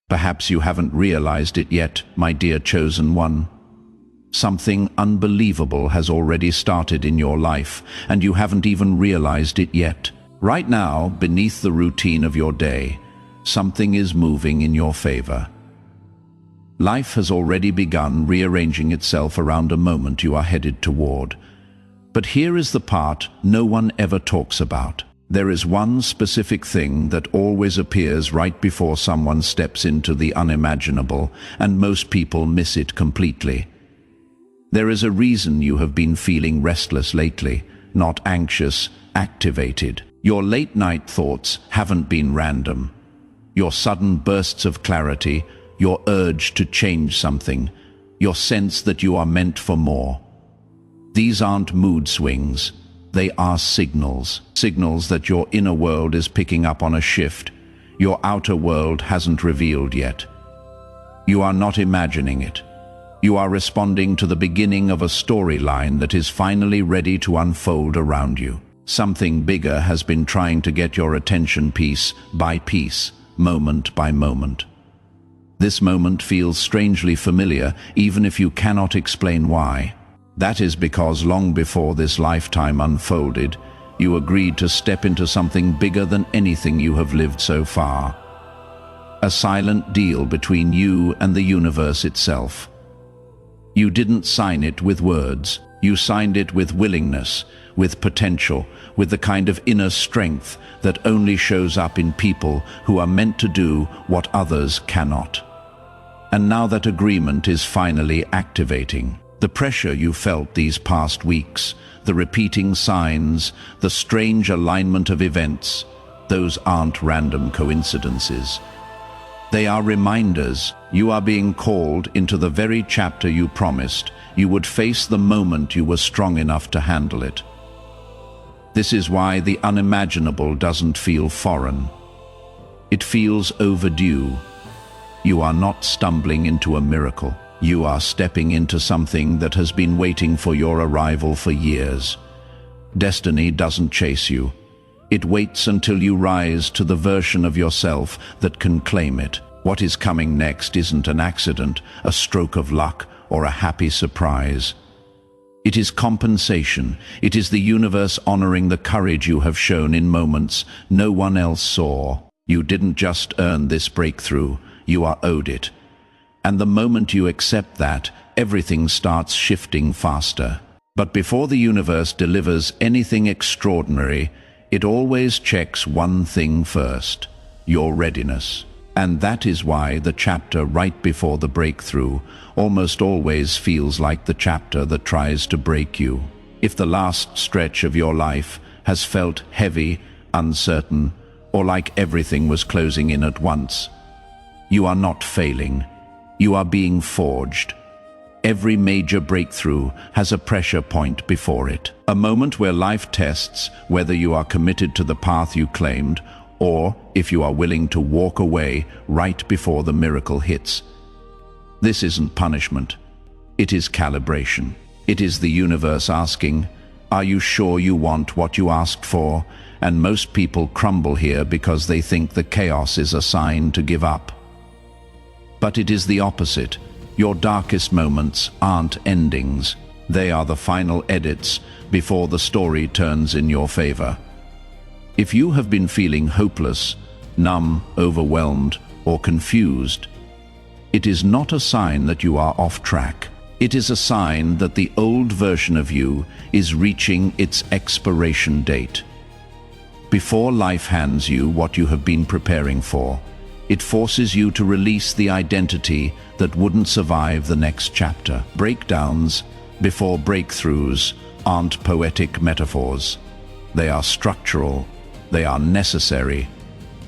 Perhaps you haven't realized it yet, my dear chosen one. Something unbelievable has already started in your life, and you haven't even realized it yet. Right now, beneath the routine of your day, something is moving in your favor. Life has already begun rearranging itself around a moment you are headed toward. But here is the part no one ever talks about. There is one specific thing that always appears right before someone steps into the unimaginable, and most people miss it completely. There is a reason you have been feeling restless lately, not anxious, activated. Your late-night thoughts haven't been random. Your sudden bursts of clarity, your urge to change something, your sense that you are meant for more. These aren't mood swings. They are signals. Signals that your inner world is picking up on a shift your outer world hasn't revealed yet. You are not imagining it. You are responding to the beginning of a storyline that is finally ready to unfold around you. Something bigger has been trying to get your attention piece by piece, moment by moment. This moment feels strangely familiar, even if you cannot explain why. That is because long before this lifetime unfolded, you agreed to step into something bigger than anything you have lived so far. A silent deal between you and the universe itself. You didn't sign it with words. You signed it with willingness, with potential, with the kind of inner strength that only shows up in people who are meant to do what others cannot. And now that agreement is finally activating. The pressure you felt these past weeks, the repeating signs, the strange alignment of events, those aren't random coincidences. They are reminders. You are being called into the very chapter you promised you would face the moment you were strong enough to handle it. This is why the unimaginable doesn't feel foreign. It feels overdue. You are not stumbling into a miracle. You are stepping into something that has been waiting for your arrival for years. Destiny doesn't chase you. It waits until you rise to the version of yourself that can claim it. What is coming next isn't an accident, a stroke of luck, or a happy surprise. It is compensation. It is the universe honoring the courage you have shown in moments no one else saw. You didn't just earn this breakthrough, you are owed it. And the moment you accept that, everything starts shifting faster. But before the universe delivers anything extraordinary, it always checks one thing first: your readiness. And that is why the chapter right before the breakthrough almost always feels like the chapter that tries to break you. If the last stretch of your life has felt heavy, uncertain, or like everything was closing in at once, you are not failing. You are being forged. Every major breakthrough has a pressure point before it. A moment where life tests whether you are committed to the path you claimed, or if you are willing to walk away right before the miracle hits. This isn't punishment. It is calibration. It is the universe asking, are you sure you want what you asked for? And most people crumble here because they think the chaos is a sign to give up. But it is the opposite. Your darkest moments aren't endings. They are the final edits before the story turns in your favor. If you have been feeling hopeless, numb, overwhelmed, or confused, it is not a sign that you are off track. It is a sign that the old version of you is reaching its expiration date. Before life hands you what you have been preparing for, it forces you to release the identity that wouldn't survive the next chapter. Breakdowns before breakthroughs aren't poetic metaphors. They are structural. They are necessary.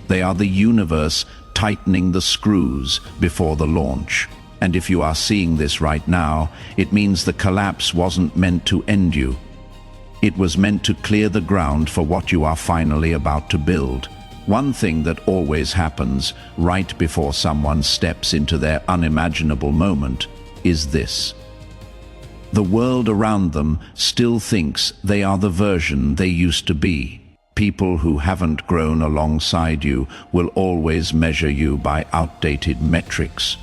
They are the universe tightening the screws before the launch. And if you are seeing this right now, it means the collapse wasn't meant to end you. It was meant to clear the ground for what you are finally about to build. One thing that always happens right before someone steps into their unimaginable moment is this. The world around them still thinks they are the version they used to be. People who haven't grown alongside you will always measure you by outdated metrics.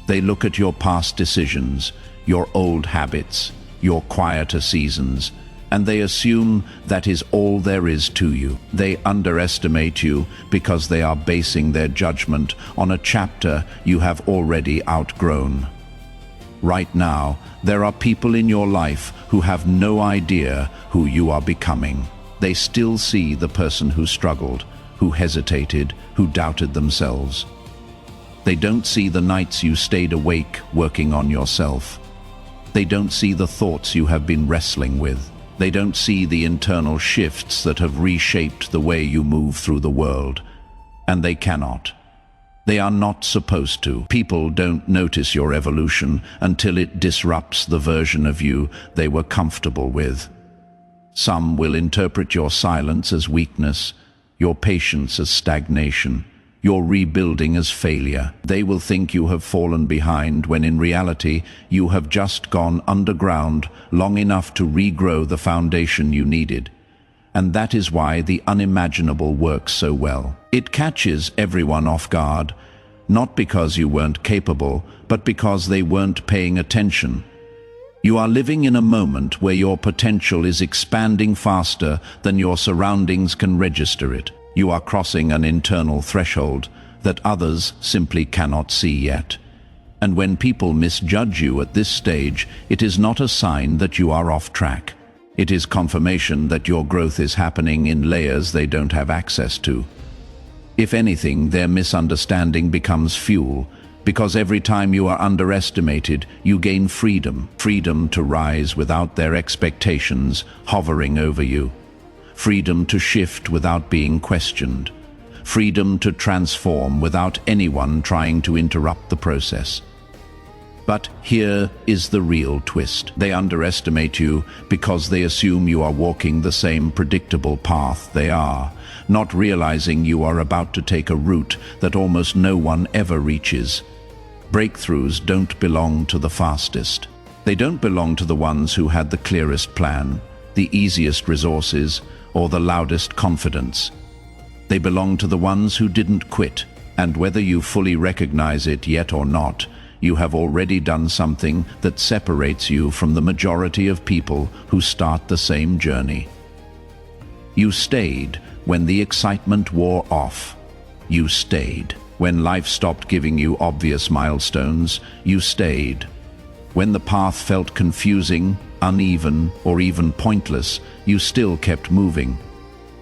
They look at your past decisions, your old habits, your quieter seasons, and they assume that is all there is to you. They underestimate you because they are basing their judgment on a chapter you have already outgrown. Right now, there are people in your life who have no idea who you are becoming. They still see the person who struggled, who hesitated, who doubted themselves. They don't see the nights you stayed awake working on yourself. They don't see the thoughts you have been wrestling with. They don't see the internal shifts that have reshaped the way you move through the world. And they cannot. They are not supposed to. People don't notice your evolution until it disrupts the version of you they were comfortable with. Some will interpret your silence as weakness, your patience as stagnation, your rebuilding as failure. They will think you have fallen behind when in reality you have just gone underground long enough to regrow the foundation you needed. And that is why the unimaginable works so well. It catches everyone off guard, not because you weren't capable, but because they weren't paying attention. You are living in a moment where your potential is expanding faster than your surroundings can register it. You are crossing an internal threshold that others simply cannot see yet. And when people misjudge you at this stage, it is not a sign that you are off track. It is confirmation that your growth is happening in layers they don't have access to. If anything, their misunderstanding becomes fuel, because every time you are underestimated, you gain freedom. Freedom to rise without their expectations hovering over you. Freedom to shift without being questioned. Freedom to transform without anyone trying to interrupt the process. But here is the real twist. They underestimate you because they assume you are walking the same predictable path they are, not realizing you are about to take a route that almost no one ever reaches. Breakthroughs don't belong to the fastest. They don't belong to the ones who had the clearest plan, the easiest resources, or the loudest confidence. They belong to the ones who didn't quit, and whether you fully recognize it yet or not, you have already done something that separates you from the majority of people who start the same journey. You stayed when the excitement wore off. You stayed when life stopped giving you obvious milestones. You stayed when the path felt confusing, uneven, or even pointless. You still kept moving.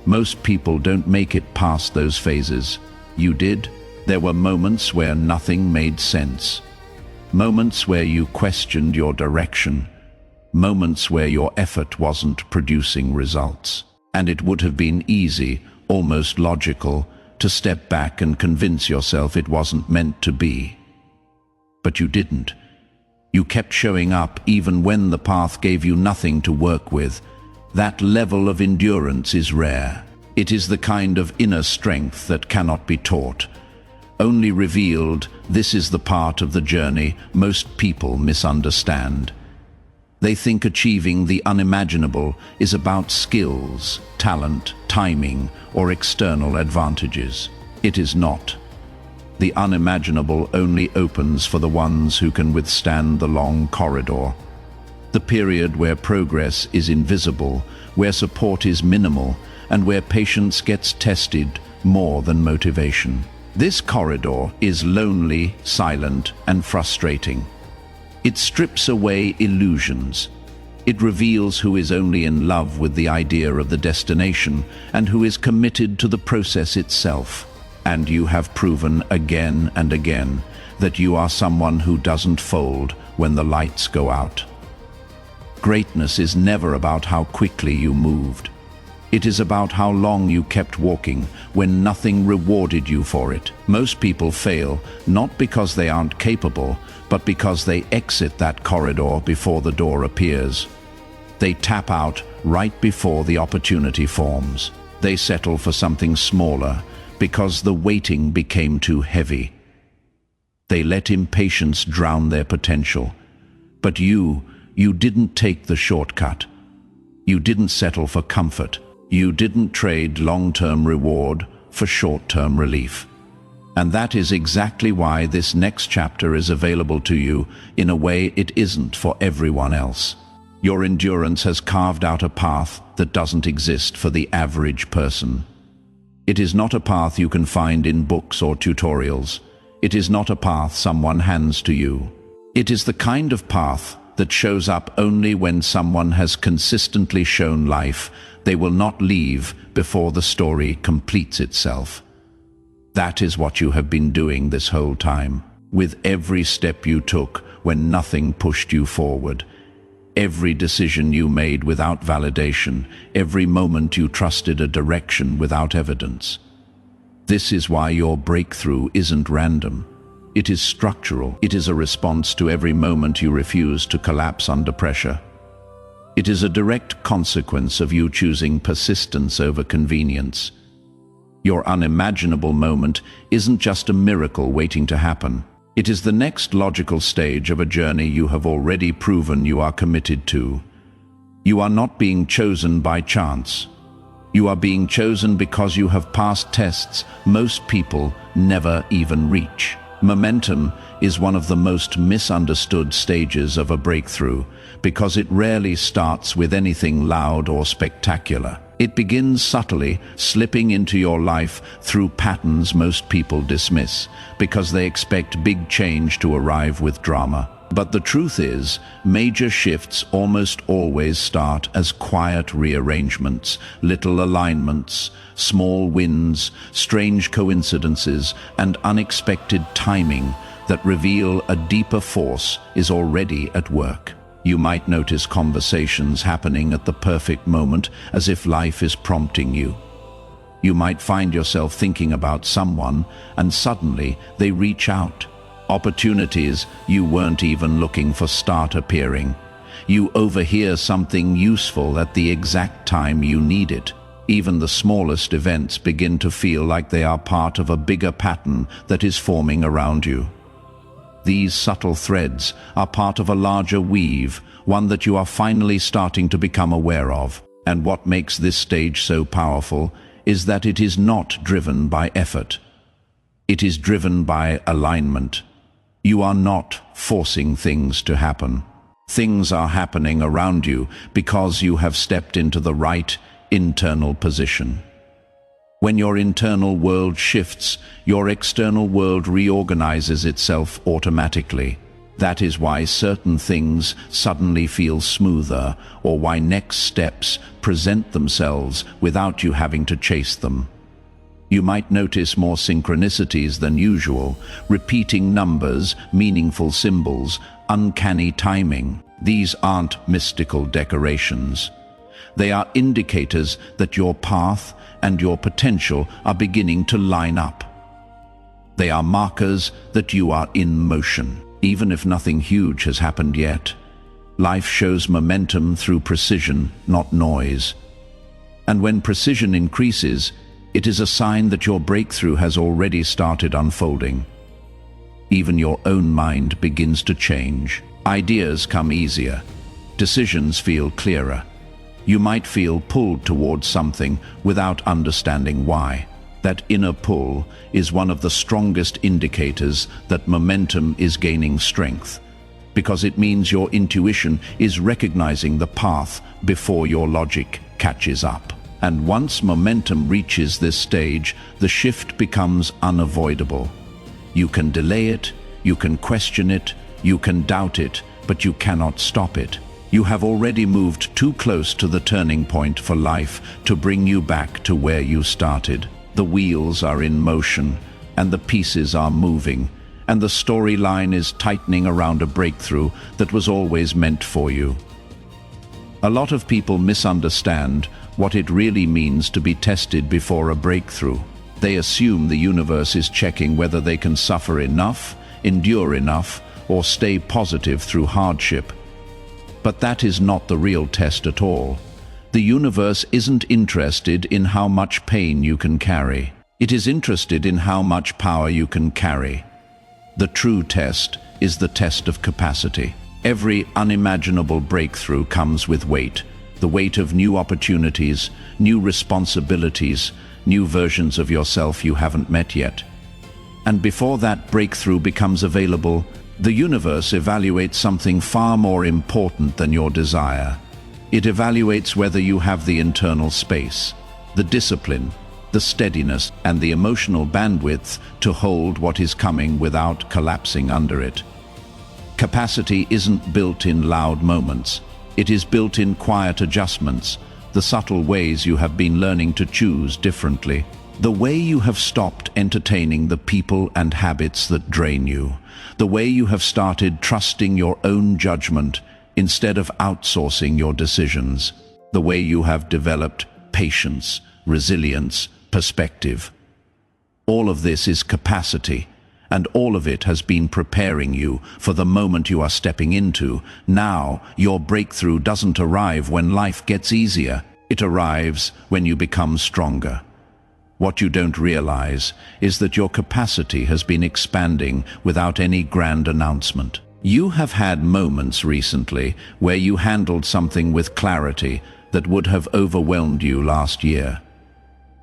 Most people don't make it past those phases. You did. There were moments where nothing made sense. Moments where you questioned your direction. Moments where your effort wasn't producing results. And it would have been easy, almost logical, to step back and convince yourself it wasn't meant to be. But you didn't. You kept showing up even when the path gave you nothing to work with. That level of endurance is rare. It is the kind of inner strength that cannot be taught. Only revealed. This is the part of the journey most people misunderstand. They think achieving the unimaginable is about skills, talent, timing, or external advantages. It is not. The unimaginable only opens for the ones who can withstand the long corridor. The period where progress is invisible, where support is minimal, and where patience gets tested more than motivation. This corridor is lonely, silent, and frustrating. It strips away illusions. It reveals who is only in love with the idea of the destination and who is committed to the process itself. And you have proven again and again that you are someone who doesn't fold when the lights go out. Greatness is never about how quickly you moved. It is about how long you kept walking when nothing rewarded you for it. Most people fail not because they aren't capable, but because they exit that corridor before the door appears. They tap out right before the opportunity forms. They settle for something smaller because the waiting became too heavy. They let impatience drown their potential. But you didn't take the shortcut. You didn't settle for comfort. You didn't trade long-term reward for short-term relief. And that is exactly why this next chapter is available to you in a way it isn't for everyone else. Your endurance has carved out a path that doesn't exist for the average person. It is not a path you can find in books or tutorials. It is not a path someone hands to you. It is the kind of path that shows up only when someone has consistently shown life they will not leave before the story completes itself. That is what you have been doing this whole time, with every step you took when nothing pushed you forward, every decision you made without validation, every moment you trusted a direction without evidence. This is why your breakthrough isn't random. It is structural. It is a response to every moment you refuse to collapse under pressure. It is a direct consequence of you choosing persistence over convenience. Your unimaginable moment isn't just a miracle waiting to happen. It is the next logical stage of a journey you have already proven you are committed to. You are not being chosen by chance. You are being chosen because you have passed tests most people never even reach. Momentum is one of the most misunderstood stages of a breakthrough because it rarely starts with anything loud or spectacular. It begins subtly, slipping into your life through patterns most people dismiss because they expect big change to arrive with drama. But the truth is, major shifts almost always start as quiet rearrangements, little alignments, small wins, strange coincidences, and unexpected timing that reveal a deeper force is already at work. You might notice conversations happening at the perfect moment, as if life is prompting you. You might find yourself thinking about someone, and suddenly they reach out. Opportunities you weren't even looking for start appearing. You overhear something useful at the exact time you need it. Even the smallest events begin to feel like they are part of a bigger pattern that is forming around you. These subtle threads are part of a larger weave, one that you are finally starting to become aware of. And what makes this stage so powerful is that it is not driven by effort. It is driven by alignment. You are not forcing things to happen. Things are happening around you because you have stepped into the right internal position. When your internal world shifts, your external world reorganizes itself automatically. That is why certain things suddenly feel smoother, or why next steps present themselves without you having to chase them. You might notice more synchronicities than usual, repeating numbers, meaningful symbols, uncanny timing. These aren't mystical decorations. They are indicators that your path and your potential are beginning to line up. They are markers that you are in motion, even if nothing huge has happened yet. Life shows momentum through precision, not noise. And when precision increases, it is a sign that your breakthrough has already started unfolding. Even your own mind begins to change. Ideas come easier. Decisions feel clearer. You might feel pulled towards something without understanding why. That inner pull is one of the strongest indicators that momentum is gaining strength, because it means your intuition is recognizing the path before your logic catches up. And once momentum reaches this stage, the shift becomes unavoidable. You can delay it, you can question it, you can doubt it, but you cannot stop it. You have already moved too close to the turning point for life to bring you back to where you started. The wheels are in motion, and the pieces are moving, and the storyline is tightening around a breakthrough that was always meant for you. A lot of people misunderstand what it really means to be tested before a breakthrough. They assume the universe is checking whether they can suffer enough, endure enough, or stay positive through hardship. But that is not the real test at all. The universe isn't interested in how much pain you can carry. It is interested in how much power you can carry. The true test is the test of capacity. Every unimaginable breakthrough comes with weight, the weight of new opportunities, new responsibilities, new versions of yourself you haven't met yet. And before that breakthrough becomes available, the universe evaluates something far more important than your desire. It evaluates whether you have the internal space, the discipline, the steadiness, and the emotional bandwidth to hold what is coming without collapsing under it. Capacity isn't built in loud moments. It is built in quiet adjustments, the subtle ways you have been learning to choose differently. The way you have stopped entertaining the people and habits that drain you. The way you have started trusting your own judgment instead of outsourcing your decisions. The way you have developed patience, resilience, perspective. All of this is capacity, and all of it has been preparing you for the moment you are stepping into. Now, your breakthrough doesn't arrive when life gets easier. It arrives when you become stronger. What you don't realize is that your capacity has been expanding without any grand announcement. You have had moments recently where you handled something with clarity that would have overwhelmed you last year.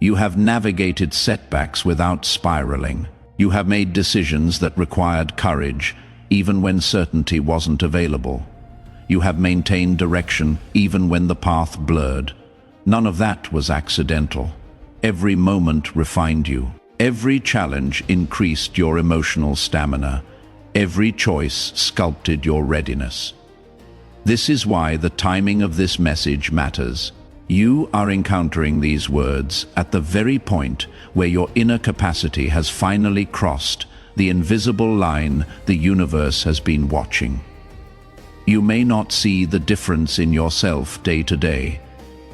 You have navigated setbacks without spiraling. You have made decisions that required courage, even when certainty wasn't available. You have maintained direction even when the path blurred. None of that was accidental. Every moment refined you. Every challenge increased your emotional stamina. Every choice sculpted your readiness. This is why the timing of this message matters. You are encountering these words at the very point where your inner capacity has finally crossed the invisible line the universe has been watching. You may not see the difference in yourself day to day,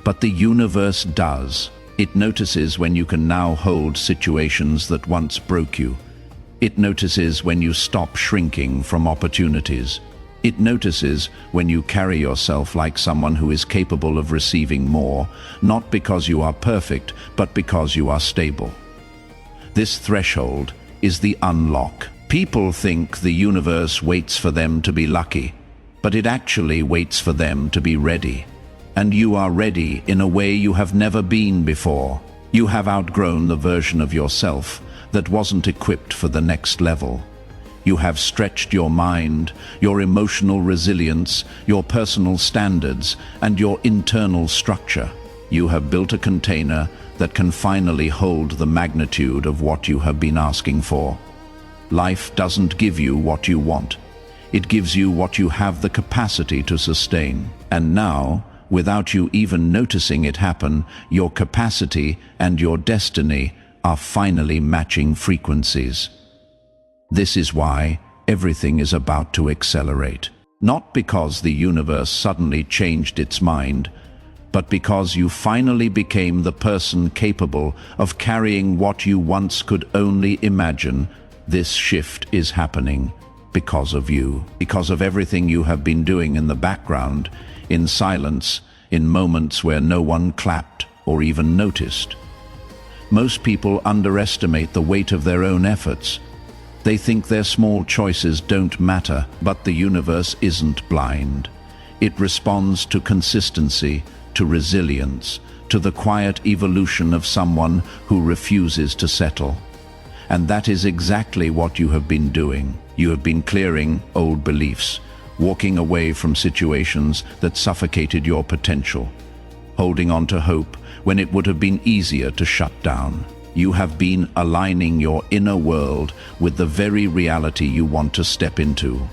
but the universe does. It notices when you can now hold situations that once broke you. It notices when you stop shrinking from opportunities. It notices when you carry yourself like someone who is capable of receiving more, not because you are perfect, but because you are stable. This threshold is the unlock. People think the universe waits for them to be lucky, but it actually waits for them to be ready. And you are ready in a way you have never been before. You have outgrown the version of yourself that wasn't equipped for the next level. You have stretched your mind, your emotional resilience, your personal standards, and your internal structure. You have built a container that can finally hold the magnitude of what you have been asking for. Life doesn't give you what you want. It gives you what you have the capacity to sustain. And now, without you even noticing it happen, your capacity and your destiny are finally matching frequencies. This is why everything is about to accelerate. Not because the universe suddenly changed its mind, but because you finally became the person capable of carrying what you once could only imagine. This shift is happening because of you, because of everything you have been doing in the background, in silence, in moments where no one clapped or even noticed. Most people underestimate the weight of their own efforts. They think their small choices don't matter, but the universe isn't blind. It responds to consistency, to resilience, to the quiet evolution of someone who refuses to settle. And that is exactly what you have been doing. You have been clearing old beliefs, walking away from situations that suffocated your potential, holding on to hope when it would have been easier to shut down. You have been aligning your inner world with the very reality you want to step into.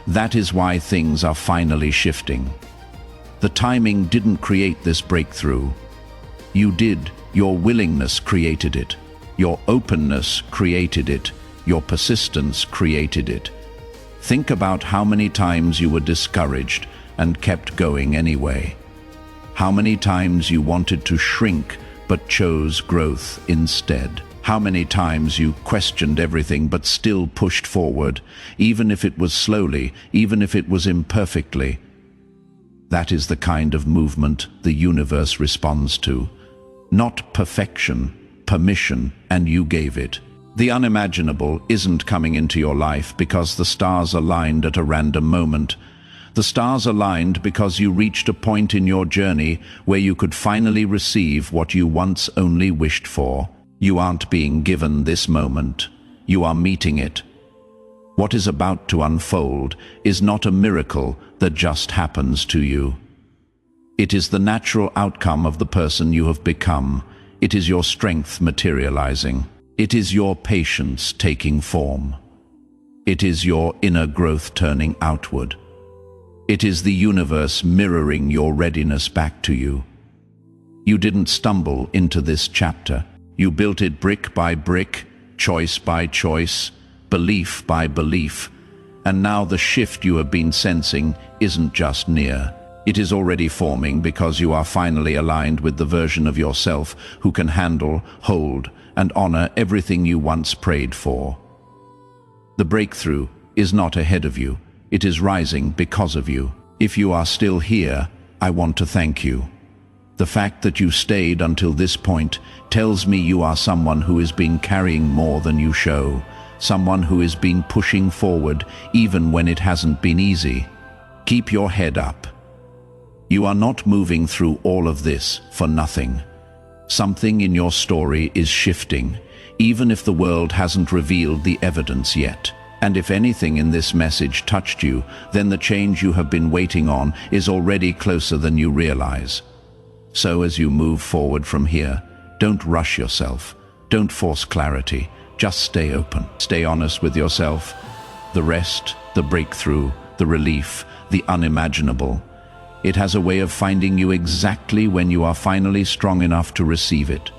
That is why things are finally shifting. The timing didn't create this breakthrough. You did. Your willingness created it. Your openness created it. Your persistence created it. Think about how many times you were discouraged and kept going anyway. How many times you wanted to shrink but chose growth instead. How many times you questioned everything but still pushed forward, even if it was slowly, even if it was imperfectly. That is the kind of movement the universe responds to. Not perfection, permission, and you gave it. The unimaginable isn't coming into your life because the stars aligned at a random moment. The stars aligned because you reached a point in your journey where you could finally receive what you once only wished for. You aren't being given this moment. You are meeting it. What is about to unfold is not a miracle that just happens to you. It is the natural outcome of the person you have become. It is your strength materializing. It is your patience taking form. It is your inner growth turning outward. It is the universe mirroring your readiness back to you. You didn't stumble into this chapter. You built it brick by brick, choice by choice, belief by belief. And now the shift you have been sensing isn't just near. It is already forming because you are finally aligned with the version of yourself who can handle, hold, and honor everything you once prayed for. The breakthrough is not ahead of you. It is rising because of you. If you are still here, I want to thank you. The fact that you stayed until this point tells me you are someone who has been carrying more than you show, someone who has been pushing forward even when it hasn't been easy. Keep your head up. You are not moving through all of this for nothing. Something in your story is shifting, even if the world hasn't revealed the evidence yet. And if anything in this message touched you, then the change you have been waiting on is already closer than you realize. So as you move forward from here, don't rush yourself. Don't force clarity. Just stay open. Stay honest with yourself. The rest, the breakthrough, the relief, the unimaginable. It has a way of finding you exactly when you are finally strong enough to receive it.